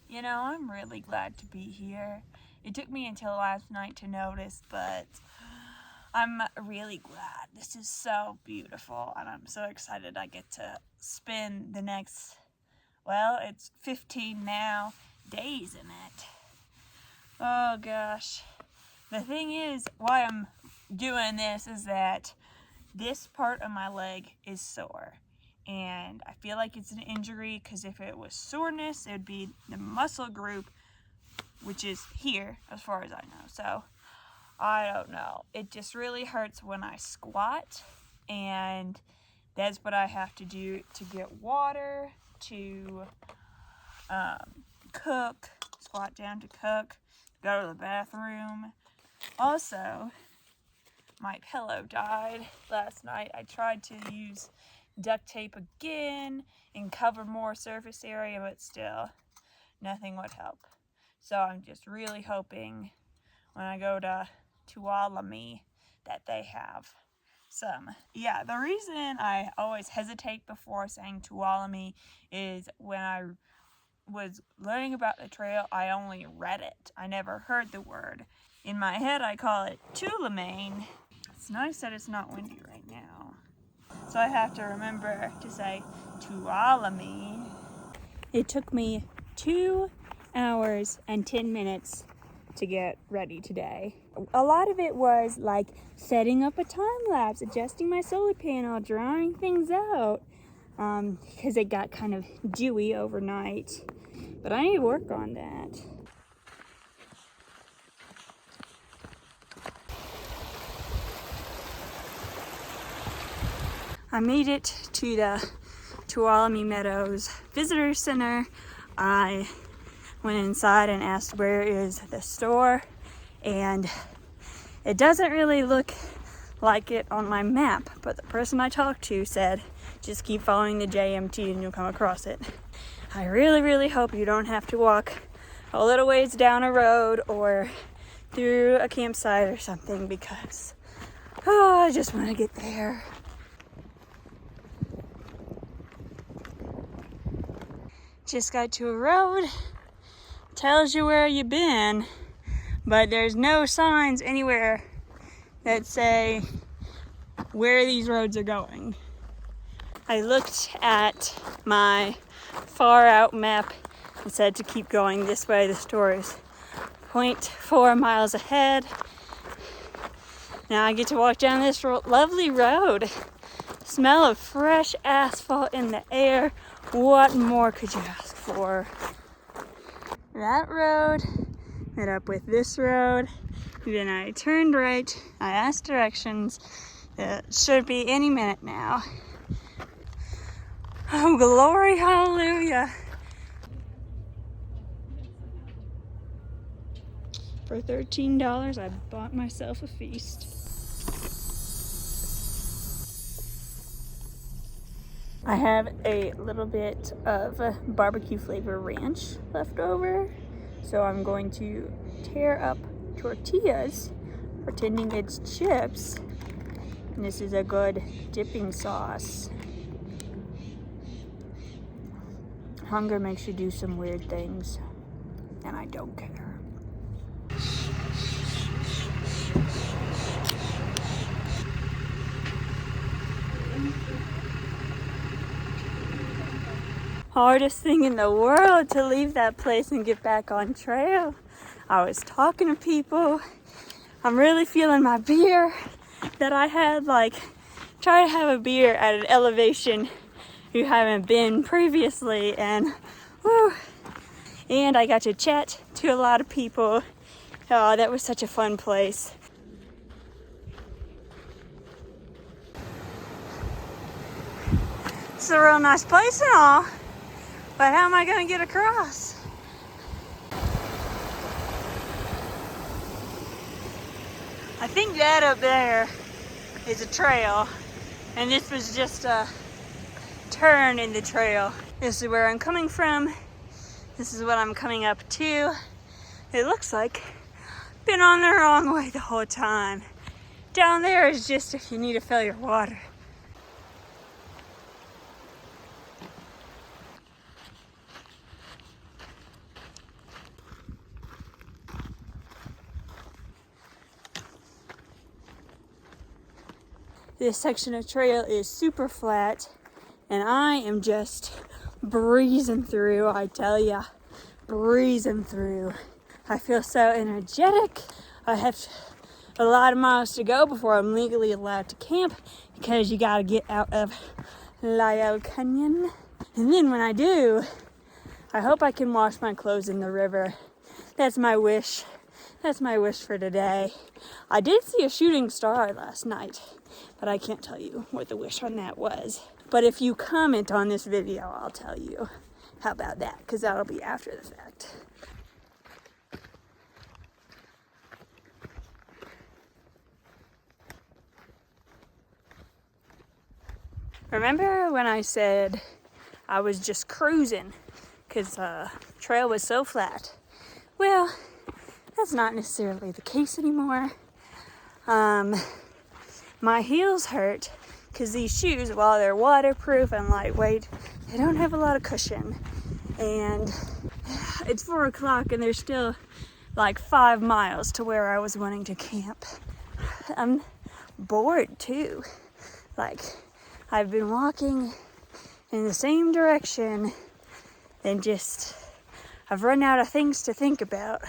You know, I'm really glad to be here. It took me until last night to notice, but I'm really glad. This is so beautiful, and I'm so excited I get to spend the next, well, it's 15 now, days in it. Oh gosh. The thing is, why I'm doing this is that this part of my leg is sore. And I feel like it's an injury because if it was soreness, it would be the muscle group, which is here as far as I know. So I don't know. It just really hurts when I squat, and that's what I have to do to get water, to cook, squat down to cook, go to the bathroom. Also, my pillow died last night. I tried to use duct tape again and cover more surface area, but still nothing would help. So I'm just really hoping when I go to Tuolumne that they have some. Yeah, the reason I always hesitate before saying Tuolumne is when I was learning about the trail, I only read it. I never heard the word. In my head, I call it Tuolumne. It's nice that it's not windy right now. So I have to remember to say Tuolumne. It took me 2 hours and 10 minutes to get ready today. A lot of it was like setting up a time lapse, adjusting my solar panel, drawing things out, because it got kind of dewy overnight. But I need to work on that. I made it to the Tuolumne Meadows Visitor Center. I went inside and asked where is the store, and it doesn't really look like it on my map, but the person I talked to said just keep following the JMT and you'll come across it. I really hope you don't have to walk a little ways down a road or through a campsite or something, because I just want to get there. Just got to a road, tells you where you've been, but there's no signs anywhere that say where these roads are going. I looked at my far out map and said to keep going this way. The store is 0.4 miles ahead. Now I get to walk down this lovely road. Smell of fresh asphalt in the air. What more could you ask for? That road met up with this road. Then I turned right. I asked directions. It should be any minute now. Oh, glory, hallelujah. For $13, I bought myself a feast. I have a little bit of barbecue flavor ranch left over, so I'm going to tear up tortillas, pretending it's chips. And this is a good dipping sauce. Hunger makes you do some weird things, and I don't care. Hardest thing in the world to leave that place and get back on trail. I was talking to people. I'm really feeling my beer that I had. Like, try to have a beer at an elevation you haven't been previously, and whew. And I got to chat to a lot of people. Oh, that was such a fun place. It's a real nice place and all, but how am I going to get across? I think that up there is a trail, and this was just a turn in the trail. This is where I'm coming from. This is what I'm coming up to. It looks like I've been on the wrong way the whole time. Down there is just if you need to fill your water. This section of trail is super flat, and I am just breezing through, I tell ya, breezing through. I feel so energetic. I have a lot of miles to go before I'm legally allowed to camp, because you gotta get out of Lyell Canyon. And then when I do, I hope I can wash my clothes in the river. That's my wish. That's my wish for today. I did see a shooting star last night, but I can't tell you what the wish on that was. But if you comment on this video, I'll tell you. How about that? Because that'll be after the fact. Remember when I said I was just cruising because the trail was so flat? Well, that's not necessarily the case anymore. My heels hurt because these shoes, while they're waterproof and lightweight, they don't have a lot of cushion. And it's 4 o'clock and there's still like 5 miles to where I was wanting to camp. I'm bored too. Like, I've been walking in the same direction and just, I've run out of things to think about.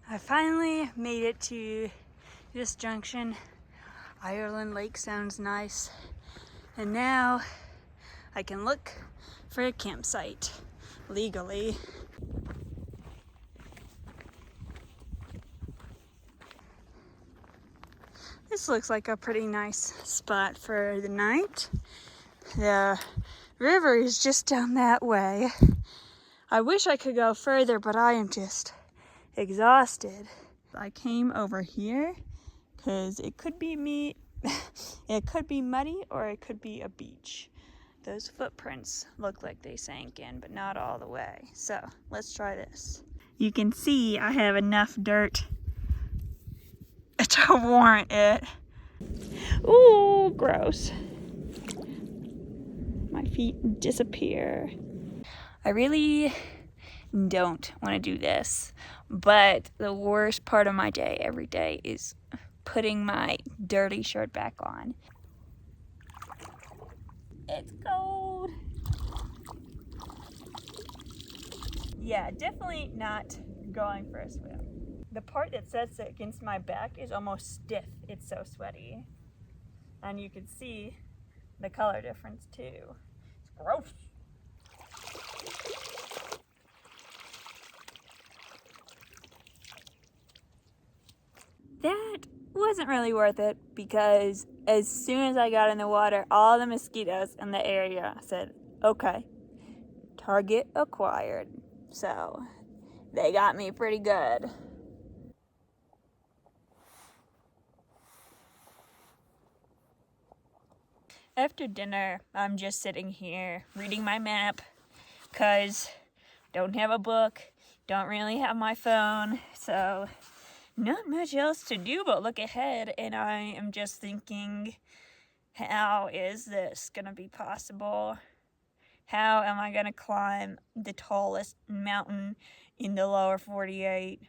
I finally made it to this junction. Ireland Lake sounds nice. And now I can look for a campsite legally. This looks like a pretty nice spot for the night. The river is just down that way. I wish I could go further, but I am just exhausted. I came over here because it could be me. It could be muddy or it could be a beach. Those footprints look like they sank in, but not all the way. So let's try this. You can see I have enough dirt to warrant it. Ooh, gross. My feet disappear. I really don't want to do this, but the worst part of my day every day is putting my dirty shirt back on. It's cold. Yeah, definitely not going for a swim. The part that sets against my back is almost stiff. It's so sweaty. And you can see the color difference too. It's gross. That wasn't really worth it because as soon as I got in the water, all the mosquitoes in the area said, okay, target acquired. So they got me pretty good. After dinner, I'm just sitting here reading my map because don't have a book, don't really have my phone, so not much else to do but look ahead, and I am just thinking, how is this gonna be possible? How am I gonna climb the tallest mountain in the lower 48?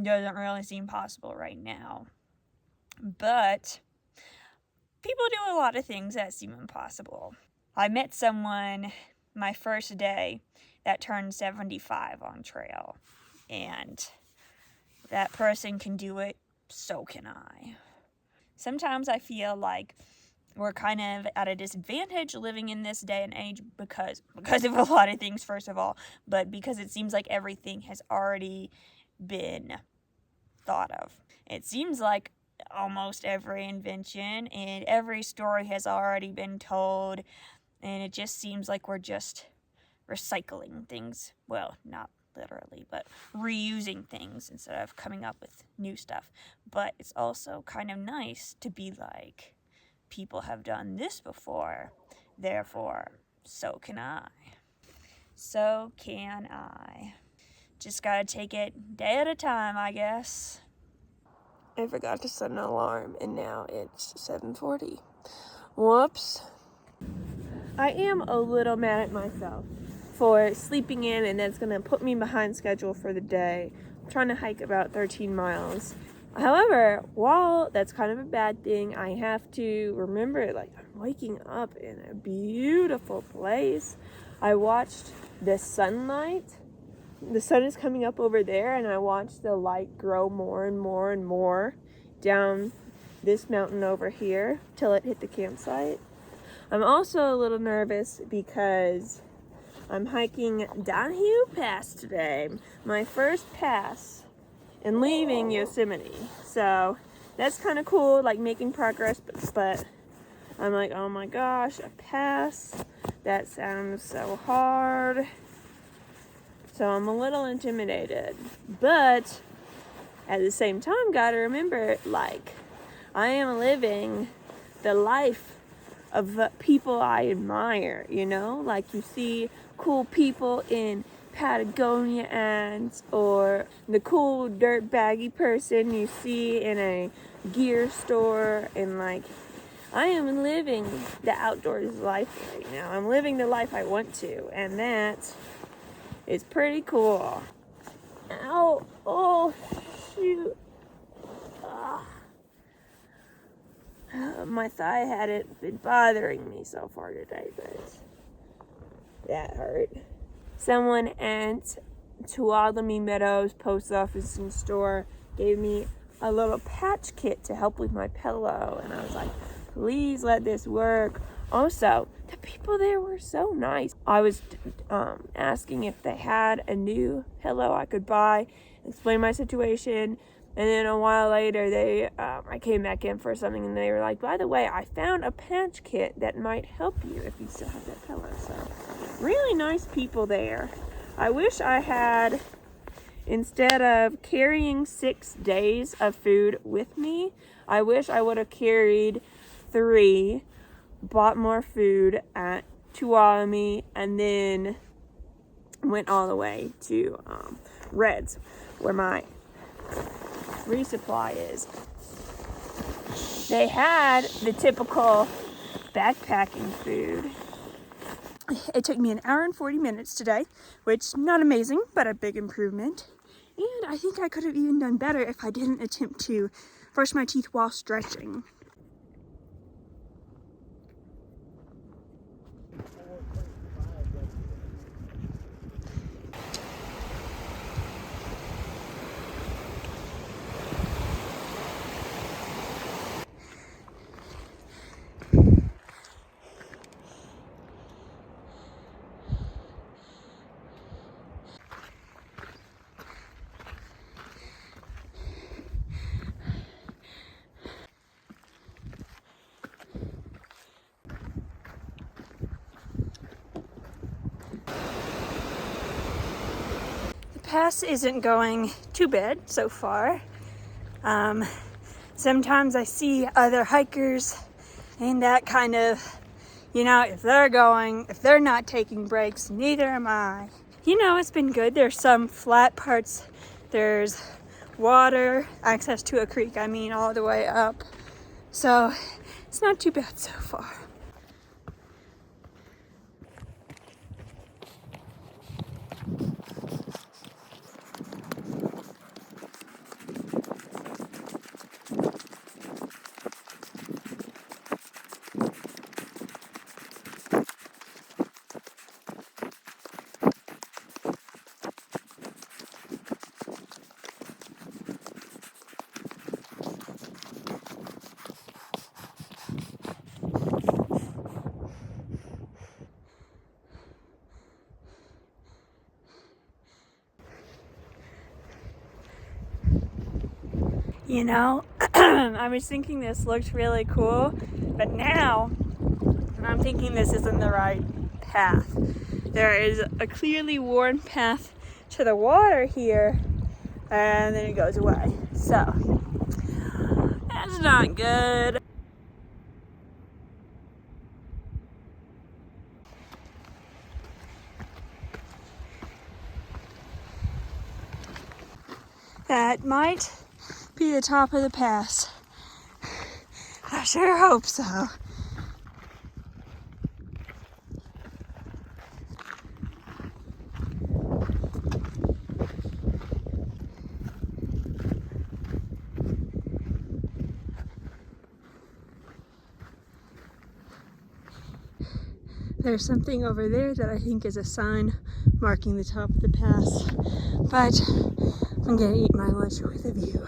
Doesn't really seem possible right now. But people do a lot of things that seem impossible. I met someone my first day that turned 75 on trail, and that person can do it, so can I. Sometimes I feel like we're kind of at a disadvantage living in this day and age because of a lot of things, first of all, but because it seems like everything has already been thought of. It seems like almost every invention and every story has already been told, and it just seems like we're just recycling things. Well, not literally, but reusing things instead of coming up with new stuff. But it's also kind of nice to be like, people have done this before, therefore, so can I. So can I. Just gotta take it day at a time, I guess. I forgot to set an alarm, and now it's 7:40. Whoops. I am a little mad at myself for sleeping in, and that's gonna put me behind schedule for the day. I'm trying to hike about 13 miles. However, while that's kind of a bad thing, I have to remember, like, I'm waking up in a beautiful place. I watched the sunlight. The sun is coming up over there, and I watched the light grow more and more and more down this mountain over here till it hit the campsite. I'm also a little nervous because I'm hiking Donohue Pass today. My first pass in leaving Yosemite. So that's kind of cool, like making progress, but I'm like, oh my gosh, a pass? That sounds so hard. So I'm a little intimidated. But at the same time, gotta remember, like, I am living the life of people I admire, you know? Like, you see cool people in Patagonia ads, or the cool dirtbaggy person you see in a gear store, and like, I am living the outdoors life right now. I'm living the life I want to, and that is pretty cool. Ow! Oh, shoot. My thigh hadn't been bothering me so far today, but that hurt. Someone at Tuolumne Meadows post office and store gave me a little patch kit to help with my pillow, and I was like, please let this work. Also, the people there were so nice. I was asking if they had a new pillow I could buy, explain my situation, and then a while later I came back in for something, and they were like, by the way, I found a patch kit that might help you if you still have that pillow. So really nice people there. I wish I had, instead of carrying 6 days of food with me, I wish I would have carried 3, bought more food at Tuolumne, and then went all the way to Reds, where my resupply is. They had the typical backpacking food. It took me 1 hour and 40 minutes today, which not amazing, but a big improvement. And I think I could have even done better if I didn't attempt to brush my teeth while stretching. Pass isn't going too bad so far. Sometimes I see other hikers and that kind of, if they're not taking breaks, neither am I. It's been good. There's some flat parts. There's water, access to a creek, all the way up. So it's not too bad so far. I was thinking this looked really cool, but now I'm thinking this isn't the right path. There is a clearly worn path to the water here, and then it goes away. So, that's not good. That might be the top of the pass. I sure hope so. There's something over there that I think is a sign marking the top of the pass, but I'm gonna eat my lunch with a view.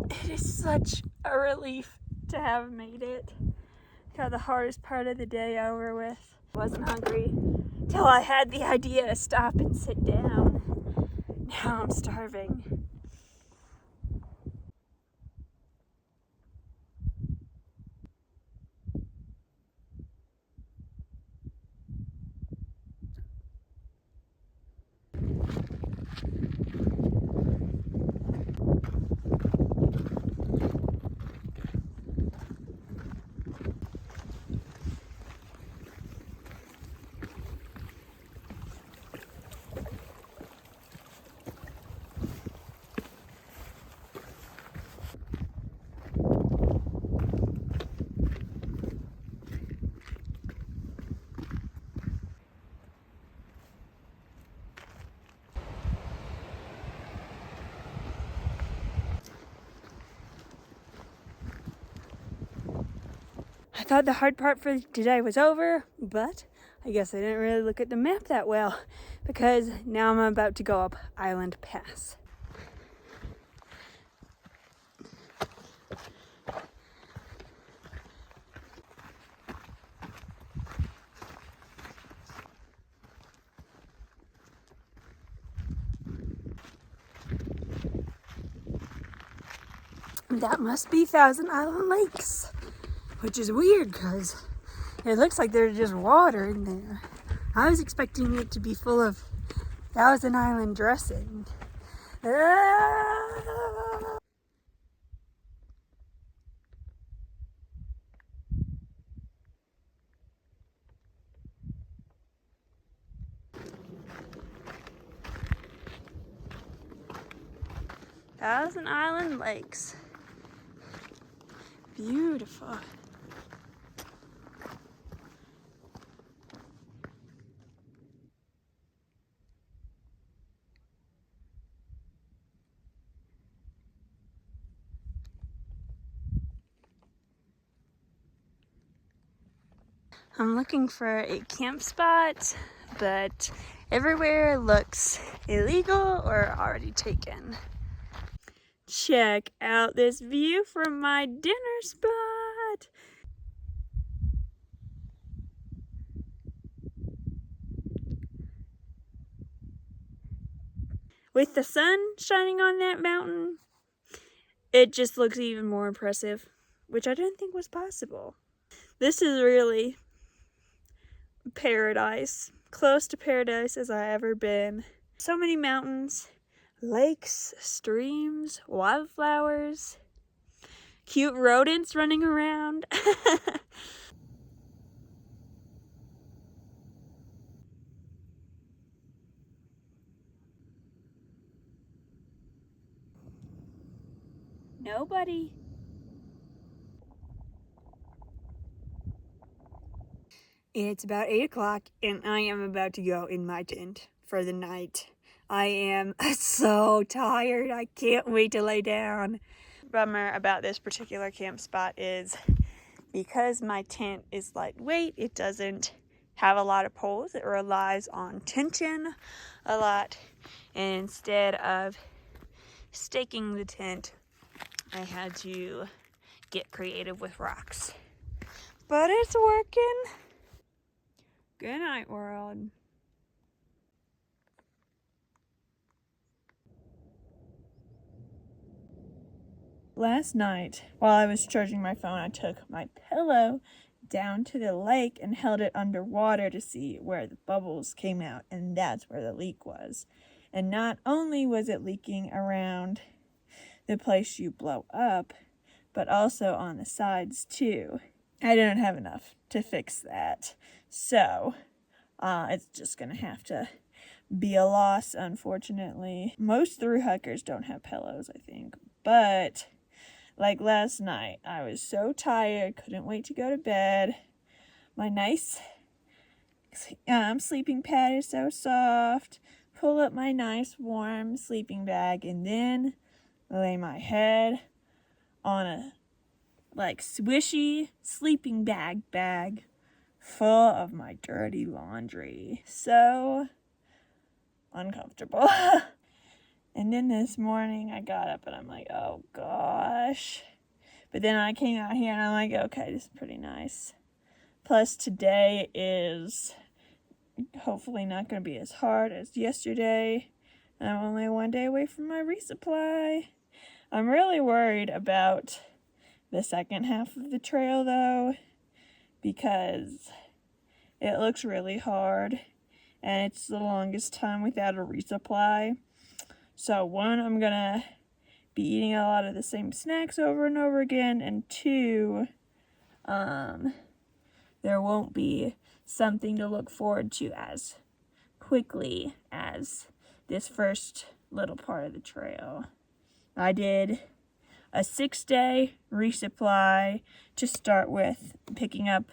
It is such a relief to have made it. Got the hardest part of the day over with. Wasn't hungry till I had the idea to stop and sit down. Now I'm starving. 'I thought the hard part for today was over, but I guess I didn't really look at the map that well because now I'm about to go up Island Pass. That must be Thousand Island Lakes, which is weird because it looks like there's just water in there. I was expecting it to be full of Thousand Island dressing. Ah! Thousand Island Lakes. Beautiful. I'm looking for a camp spot, but everywhere looks illegal or already taken. Check out this view from my dinner spot. With the sun shining on that mountain, it just looks even more impressive, which I didn't think was possible. This is really paradise, close to paradise as I've ever been. So many mountains, lakes, streams, wildflowers, cute rodents running around. Nobody. It's about 8 o'clock and I am about to go in my tent for the night. I am so tired. I can't wait to lay down. Bummer about this particular camp spot is because my tent is lightweight, it doesn't have a lot of poles. It relies on tension a lot. And instead of staking the tent, I had to get creative with rocks. But it's working. Good night, world. Last night, while I was charging my phone, I took my pillow down to the lake and held it underwater to see where the bubbles came out, and that's where the leak was. And not only was it leaking around the place you blow up, but also on the sides too. I didn't have enough to fix that, so it's just gonna have to be a loss, unfortunately. Most thru-hikers don't have pillows, I think, but like last night, I was so tired, couldn't wait to go to bed. My nice sleeping pad is so soft. Pull up my nice warm sleeping bag and then lay my head on a swishy sleeping bag full of my dirty laundry. So uncomfortable. And then this morning I got up and I'm like, oh gosh. But then I came out here and I'm like, okay, this is pretty nice. Plus today is hopefully not going to be as hard as yesterday. I'm only one day away from my resupply. I'm really worried about the second half of the trail though, because it looks really hard and it's the longest time without a resupply. So one, I'm gonna be eating a lot of the same snacks over and over again, and two, there won't be something to look forward to as quickly as this first little part of the trail. I did a 6-day resupply to start with, picking up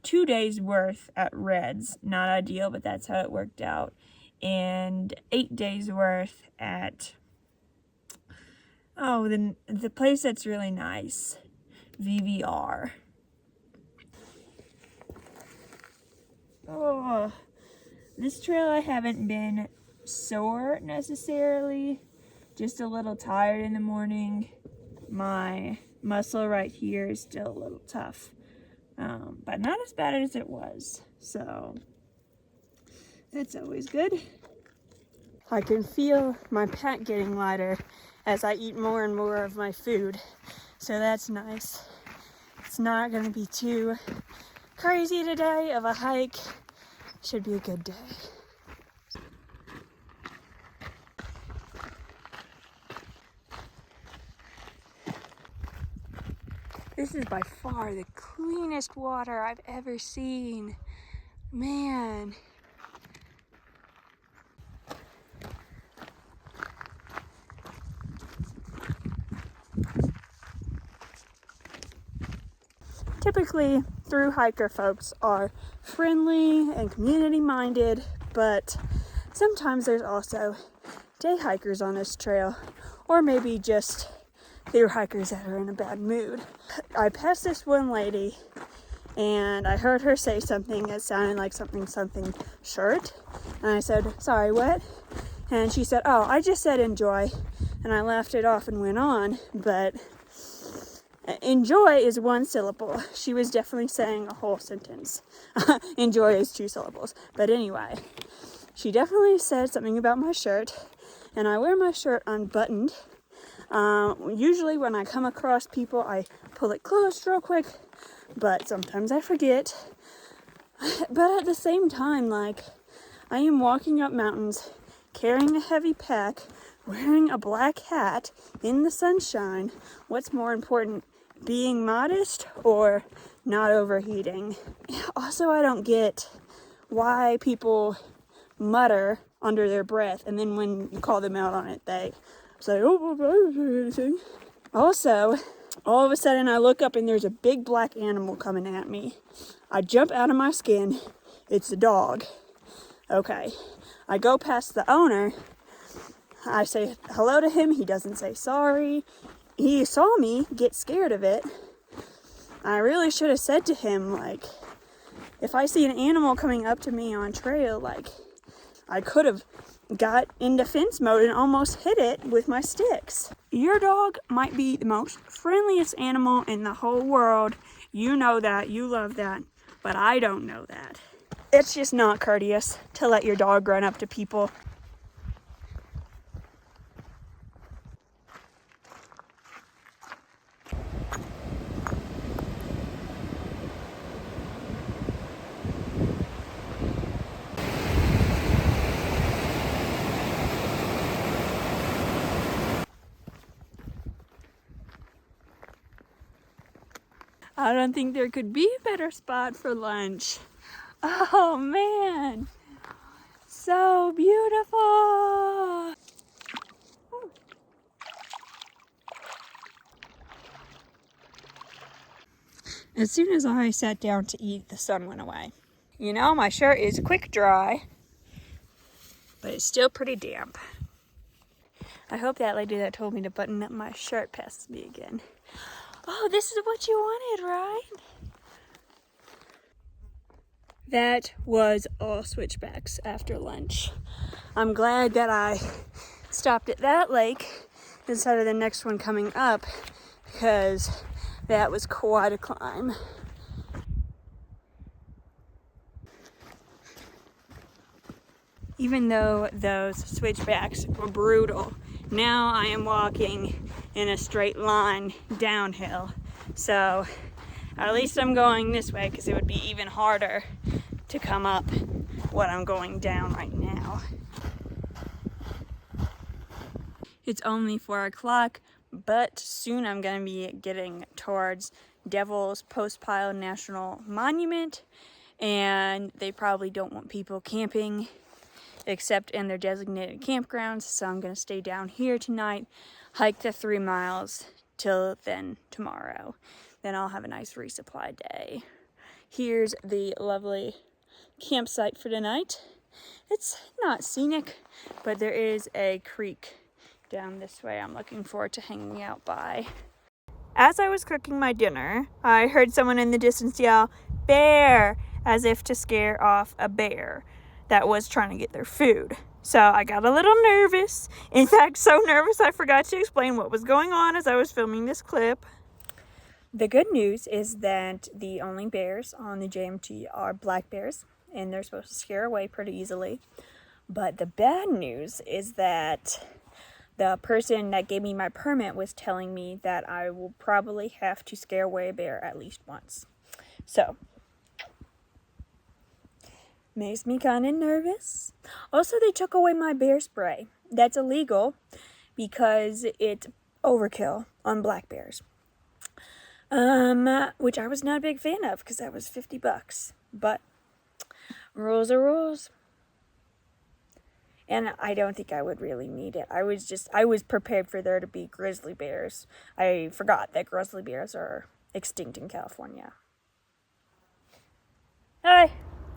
2 days worth at Red's. Not ideal, but that's how it worked out. And 8 days worth at the place that's really nice, VVR. Oh, this trail I haven't been sore necessarily, just a little tired in the morning. My muscle right here is still a little tough, but not as bad as it was, so that's always good. I can feel my pack getting lighter as I eat more and more of my food, so that's nice. It's not going to be too crazy today of a hike. Should be a good day. This is by far the cleanest water I've ever seen. Man. Typically, thru-hiker folks are friendly and community-minded, but sometimes there's also day hikers on this trail, or maybe just thru-hikers that are in a bad mood. I passed this one lady, and I heard her say something that sounded like something shirt, and I said, sorry, what? And she said, oh, I just said enjoy, and I laughed it off and went on, but enjoy is one syllable. She was definitely saying a whole sentence. Enjoy is 2 syllables. But anyway, she definitely said something about my shirt, and I wear my shirt unbuttoned. Usually when I come across people, I pull it closed real quick, but sometimes I forget. But at the same time, I am walking up mountains, carrying a heavy pack, wearing a black hat in the sunshine. What's more important, being modest or not overheating? Also, I don't get why people mutter under their breath, and then when you call them out on it, they say, oh, I didn't say anything. Also, all of a sudden I look up and there's a big black animal coming at me. I jump out of my skin. It's a dog. Okay. I go past the owner. I say hello to him. He doesn't say sorry. He saw me get scared of it. I really should have said to him, if I see an animal coming up to me on trail, I could have got in defense mode and almost hit it with my sticks. Your dog might be the most friendliest animal in the whole world. You know that. You love that. But I don't know that. It's just not courteous to let your dog run up to people. I don't think there could be a better spot for lunch. Oh man, so beautiful. As soon as I sat down to eat, the sun went away. You know, my shirt is quick dry, but it's still pretty damp. I hope that lady that told me to button up my shirt passes me again. Oh, this is what you wanted, right? That was all switchbacks after lunch. I'm glad that I stopped at that lake instead of the next one coming up, because that was quite a climb. Even though those switchbacks were brutal, now I am walking in a straight line downhill. So at least I'm going this way, because it would be even harder to come up what I'm going down right now. It's only 4 o'clock, but soon I'm going to be getting towards Devil's Postpile National Monument, and they probably don't want people camping except in their designated campgrounds, so I'm going to stay down here tonight, hike the 3 miles till then tomorrow. Then I'll have a nice resupply day. Here's the lovely campsite for tonight. It's not scenic, but there is a creek down this way I'm looking forward to hanging out by. As I was cooking my dinner, I heard someone in the distance yell, "Bear!" as if to scare off a bear that was trying to get their food. So I got a little nervous. In fact, so nervous I forgot to explain what was going on as I was filming this clip. The good news is that the only bears on the JMT are black bears, and they're supposed to scare away pretty easily. But the bad news is that the person that gave me my permit was telling me that I will probably have to scare away a bear at least once. So makes me kind of nervous. Also, they took away my bear spray. That's illegal because it's overkill on black bears. Which I was not a big fan of because that was $50. But rules are rules. And I don't think I would really need it. I was prepared for there to be grizzly bears. I forgot that grizzly bears are extinct in California. Hi.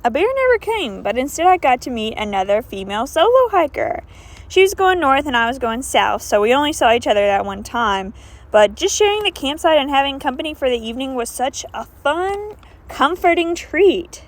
A bear never came, but instead I got to meet another female solo hiker. She was going north and I was going south, so we only saw each other that one time. But just sharing the campsite and having company for the evening was such a fun, comforting treat.